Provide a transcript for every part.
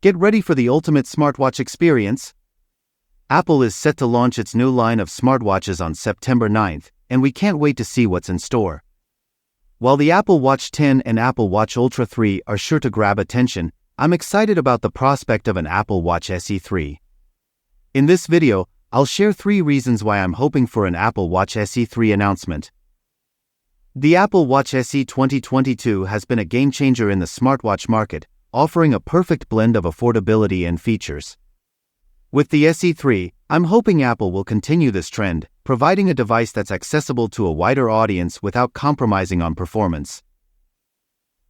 Get ready for the ultimate smartwatch experience. Apple is set to launch its new line of smartwatches on September 9th, and we can't wait to see what's in store. While the Apple Watch 10 and Apple Watch Ultra 3 are sure to grab attention, I'm excited about the prospect of an Apple Watch SE 3. In this video, I'll share 3 reasons why I'm hoping for an Apple Watch SE 3 announcement. The Apple Watch SE 2022 has been a game-changer in the smartwatch market, offering a perfect blend of affordability and features. With the SE 3, I'm hoping Apple will continue this trend, providing a device that's accessible to a wider audience without compromising on performance.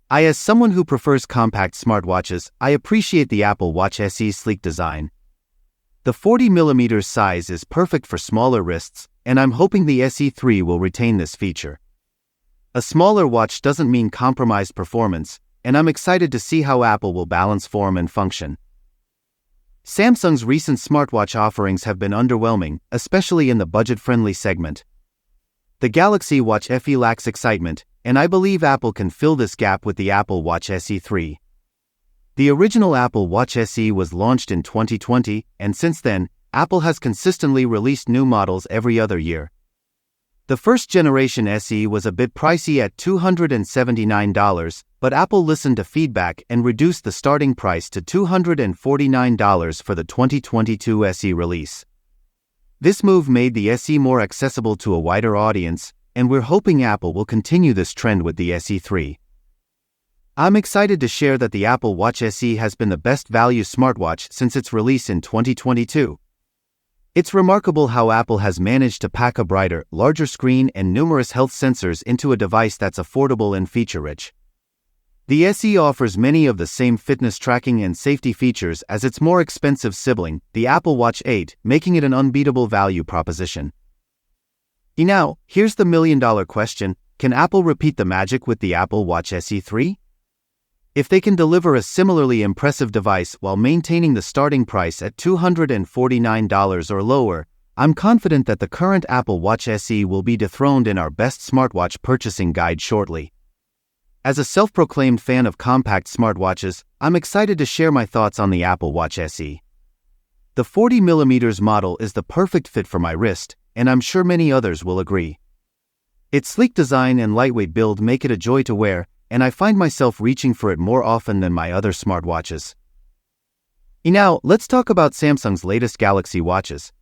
As someone who prefers compact smartwatches, I appreciate the Apple Watch SE's sleek design. The 40mm size is perfect for smaller wrists, and I'm hoping the SE 3 will retain this feature. A smaller watch doesn't mean compromised performance, and I'm excited to see how Apple will balance form and function. Samsung's recent smartwatch offerings have been underwhelming, especially in the budget-friendly segment. The Galaxy Watch FE lacks excitement, and I believe Apple can fill this gap with the Apple Watch SE 3. The original Apple Watch SE was launched in 2020, and since then, Apple has consistently released new models every other year. The first-generation SE was a bit pricey at $279, but Apple listened to feedback and reduced the starting price to $249 for the 2022 SE release. This move made the SE more accessible to a wider audience, and we're hoping Apple will continue this trend with the SE 3. I'm excited to share that the Apple Watch SE has been the best value smartwatch since its release in 2022. It's remarkable how Apple has managed to pack a brighter, larger screen and numerous health sensors into a device that's affordable and feature-rich. The SE offers many of the same fitness tracking and safety features as its more expensive sibling, the Apple Watch 8, making it an unbeatable value proposition. Now, here's the million-dollar question: can Apple repeat the magic with the Apple Watch SE 3? If they can deliver a similarly impressive device while maintaining the starting price at $249 or lower, I'm confident that the current Apple Watch SE will be dethroned in our best smartwatch purchasing guide shortly. As a self-proclaimed fan of compact smartwatches, I'm excited to share my thoughts on the Apple Watch SE. The 40mm model is the perfect fit for my wrist, and I'm sure many others will agree. Its sleek design and lightweight build make it a joy to wear, and I find myself reaching for it more often than my other smartwatches. Now, let's talk about Samsung's latest Galaxy watches.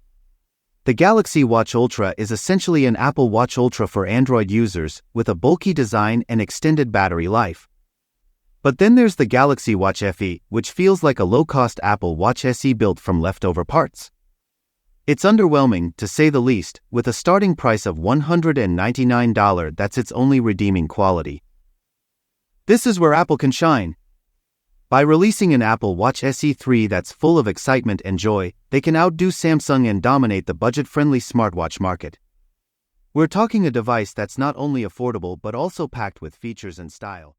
The Galaxy Watch Ultra is essentially an Apple Watch Ultra for Android users, with a bulky design and extended battery life. But then there's the Galaxy Watch FE, which feels like a low-cost Apple Watch SE built from leftover parts. It's underwhelming, to say the least, with a starting price of $199. That's its only redeeming quality. This is where Apple can shine. By releasing an Apple Watch SE 3 that's full of excitement and joy, they can outdo Samsung and dominate the budget-friendly smartwatch market. We're talking a device that's not only affordable but also packed with features and style.